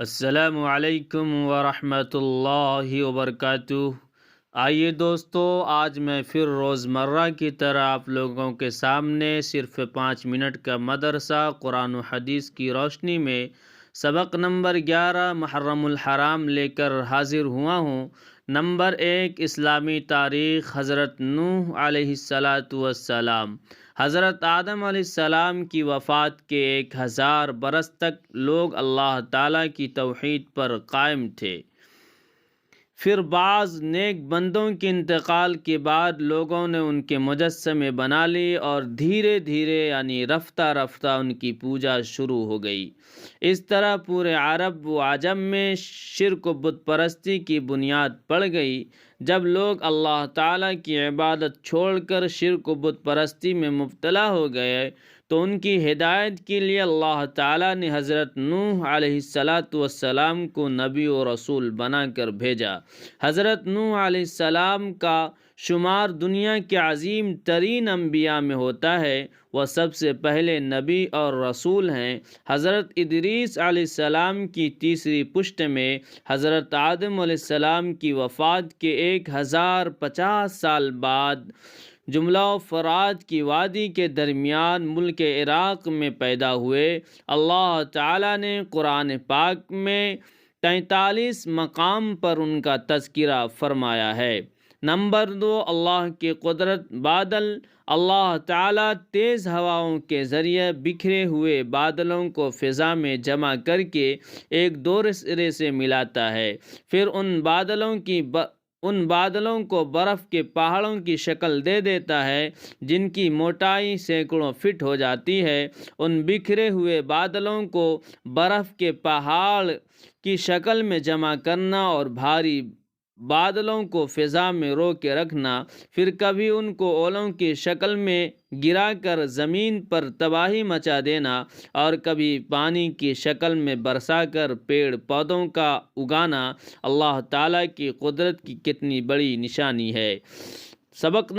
السلام علیکم ورحمۃ اللہ وبرکاتہ۔ آئیے دوستو، آج میں پھر روزمرہ کی طرح آپ لوگوں کے سامنے صرف 5 منٹ کا مدرسہ قرآن و حدیث کی روشنی میں سبق نمبر 11 محرم الحرام لے کر حاضر ہوا ہوں۔ نمبر 1، اسلامی تاریخ۔ حضرت نوح علیہ السلام۔ حضرت آدم علیہ السلام کی وفات کے 1000 برس تک لوگ اللہ تعالیٰ کی توحید پر قائم تھے۔ پھر بعض نیک بندوں کے انتقال کے بعد لوگوں نے ان کے مجسمے بنا لی اور دھیرے دھیرے یعنی رفتہ رفتہ ان کی پوجا شروع ہو گئی۔ اس طرح پورے عرب و عجم میں شرک و بت پرستی کی بنیاد پڑ گئی۔ جب لوگ اللہ تعالیٰ کی عبادت چھوڑ کر شرک و بت پرستی میں مبتلا ہو گئے تو ان کی ہدایت کے لیے اللہ تعالیٰ نے حضرت نوح علیہ السلام کو نبی و رسول بنا کر بھیجا۔ حضرت نوح علیہ السلام کا شمار دنیا کے عظیم ترین انبیاء میں ہوتا ہے۔ وہ سب سے پہلے نبی اور رسول ہیں۔ حضرت ادریس علیہ السلام کی تیسری پشت میں حضرت آدم علیہ السلام کی وفات کے 1050 سال بعد جملہ فرات کی وادی کے درمیان ملک عراق میں پیدا ہوئے۔ اللہ تعالیٰ نے قرآن پاک میں 43 مقام پر ان کا تذکرہ فرمایا ہے۔ نمبر 2، اللہ کی قدرت۔ بادل۔ اللہ تعالیٰ تیز ہواؤں کے ذریعے بکھرے ہوئے بادلوں کو فضا میں جمع کر کے ایک دوسرے سے ملاتا ہے، پھر ان بادلوں کو برف کے پہاڑوں کی شکل دے دیتا ہے جن کی موٹائی سینکڑوں فٹ ہو جاتی ہے۔ ان بکھرے ہوئے بادلوں کو برف کے پہاڑ کی شکل میں جمع کرنا اور بھاری بادلوں کو فضا میں رو کے رکھنا، پھر کبھی ان کو اولوں کی شکل میں گرا کر زمین پر تباہی مچا دینا اور کبھی پانی کی شکل میں برسا کر پیڑ پودوں کا اگانا اللہ تعالیٰ کی قدرت کی کتنی بڑی نشانی ہے۔ سبق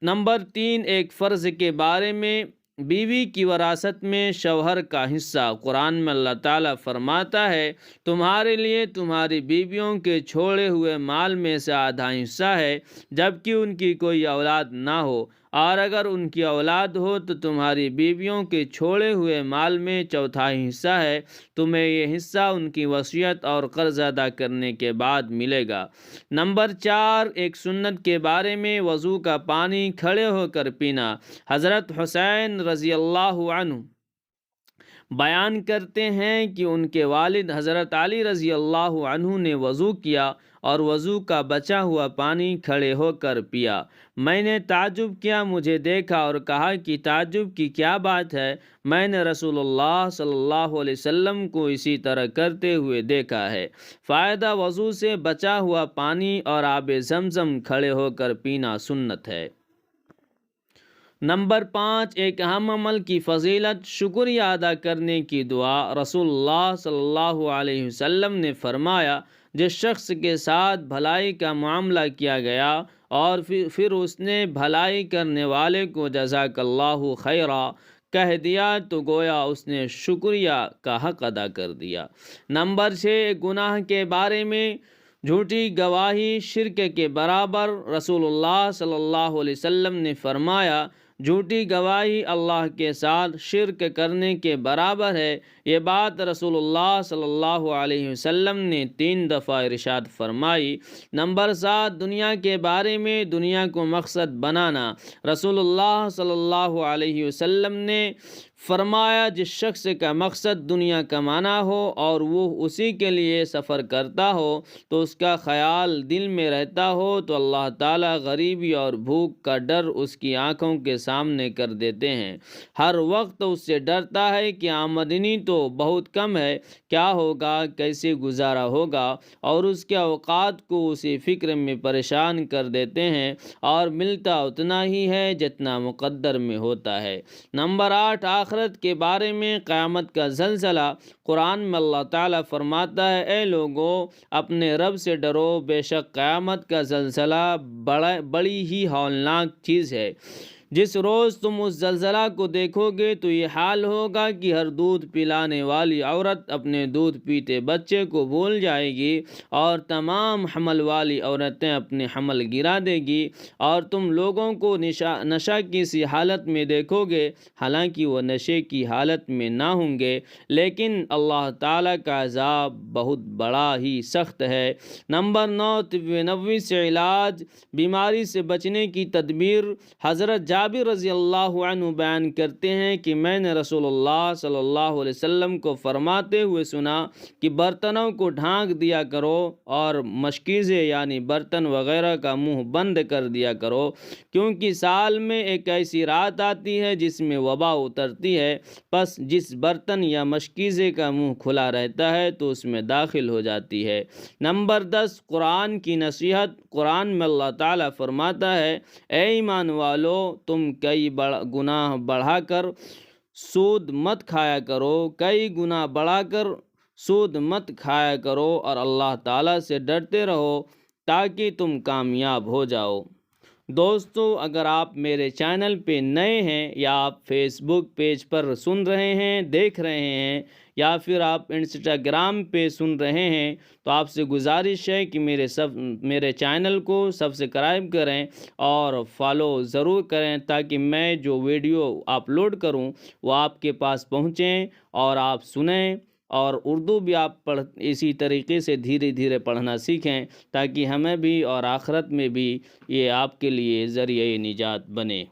نمبر 3، ایک فرض کے بارے میں۔ بیوی کی وراثت میں شوہر کا حصہ۔ قرآن میں اللہ تعالیٰ فرماتا ہے، تمہارے لیے تمہاری بیویوں کے چھوڑے ہوئے مال میں سے آدھا حصہ ہے جبکہ ان کی کوئی اولاد نہ ہو، اور اگر ان کی اولاد ہو تو تمہاری بیویوں کے چھوڑے ہوئے مال میں چوتھائی حصہ ہے۔ تمہیں یہ حصہ ان کی وصیت اور قرض ادا کرنے کے بعد ملے گا۔ نمبر 4، ایک سنت کے بارے میں۔ وضو کا پانی کھڑے ہو کر پینا۔ حضرت حسین رضی اللہ عنہ بیان کرتے ہیں کہ ان کے والد حضرت علی رضی اللہ عنہ نے وضو کیا اور وضو کا بچا ہوا پانی کھڑے ہو کر پیا۔ میں نے تعجب کیا، مجھے دیکھا اور کہا کہ تعجب کی کیا بات ہے؟ میں نے رسول اللہ صلی اللہ علیہ وسلم کو اسی طرح کرتے ہوئے دیکھا ہے۔ فائدہ: وضو سے بچا ہوا پانی اور آب زمزم کھڑے ہو کر پینا سنت ہے۔ نمبر 5، ایک اہم عمل کی فضیلت۔ شکریہ ادا کرنے کی دعا۔ رسول اللہ صلی اللہ علیہ وسلم نے فرمایا، جس شخص کے ساتھ بھلائی کا معاملہ کیا گیا اور پھر اس نے بھلائی کرنے والے کو جزاک اللہ خیرا کہہ دیا تو گویا اس نے شکریہ کا حق ادا کر دیا۔ نمبر 6، گناہ کے بارے میں۔ جھوٹی گواہی شرک کے برابر۔ رسول اللہ صلی اللہ علیہ وسلم نے فرمایا، جھوٹی گواہی اللہ کے ساتھ شرک کرنے کے برابر ہے۔ یہ بات رسول اللہ صلی اللہ علیہ وسلم نے 3 دفعہ ارشاد فرمائی۔ نمبر 7، دنیا کے بارے میں۔ دنیا کو مقصد بنانا۔ رسول اللہ صلی اللہ علیہ وسلم نے فرمایا، جس شخص کا مقصد دنیا کمانا ہو اور وہ اسی کے لیے سفر کرتا ہو تو اس کا خیال دل میں رہتا ہو تو اللہ تعالیٰ غریبی اور بھوک کا ڈر اس کی آنکھوں کے سامنے کر دیتے ہیں۔ ہر وقت اس سے ڈرتا ہے کہ آمدنی تو بہت کم ہے، کیا ہوگا، کیسے گزارا ہوگا، اور اس کے اوقات کو اسی فکر میں پریشان کر دیتے ہیں اور ملتا اتنا ہی ہے جتنا مقدر میں ہوتا ہے۔ نمبر 8، آخرت کے بارے میں۔ قیامت کا زلزلہ۔ قرآن میں اللہ تعالیٰ فرماتا ہے، اے لوگو اپنے رب سے ڈرو، بے شک قیامت کا زلزلہ بڑی ہی ہولناک چیز ہے۔ جس روز تم اس زلزلہ کو دیکھو گے تو یہ حال ہوگا کہ ہر دودھ پلانے والی عورت اپنے دودھ پیتے بچے کو بھول جائے گی اور تمام حمل والی عورتیں اپنے حمل گرا دے گی، اور تم لوگوں کو نشہ کی سی حالت میں دیکھو گے، حالانکہ وہ نشے کی حالت میں نہ ہوں گے، لیکن اللہ تعالیٰ کا عذاب بہت بڑا ہی سخت ہے۔ نمبر 9، طب نبوی سے علاج، بیماری سے بچنے کی تدبیر۔ حضرت جابر رضی اللہ عنہ بیان کرتے ہیں کہ میں نے رسول اللہ صلی اللہ علیہ وسلم کو فرماتے ہوئے سنا کہ برتنوں کو ڈھانک دیا کرو اور مشکیزیں یعنی برتن وغیرہ کا منہ بند کر دیا کرو، کیونکہ سال میں ایک ایسی رات آتی ہے جس میں وبا اترتی ہے، پس جس برتن یا مشکیزے کا منہ کھلا رہتا ہے تو اس میں داخل ہو جاتی ہے۔ نمبر 10، قرآن کی نصیحت۔ قرآن میں اللہ تعالیٰ فرماتا ہے، اے ایمان والو، تم کئی گناہ بڑھا کر سود مت کھایا کرو، کئی گناہ بڑھا کر سود مت کھایا کرو اور اللہ تعالیٰ سے ڈرتے رہو تاکہ تم کامیاب ہو جاؤ۔ دوستو، اگر آپ میرے چینل پہ نئے ہیں یا آپ فیس بک پیج پر سن رہے ہیں، دیکھ رہے ہیں، یا پھر آپ انسٹاگرام پہ سن رہے ہیں، تو آپ سے گزارش ہے کہ میرے چینل کو سبسکرائب کریں اور فالو ضرور کریں تاکہ میں جو ویڈیو اپلوڈ کروں وہ آپ کے پاس پہنچیں اور آپ سنیں، اور اردو بھی آپ اسی طریقے سے دھیرے دھیرے پڑھنا سیکھیں تاکہ ہمیں بھی اور آخرت میں بھی یہ آپ کے لیے ذریعہ نجات بنے۔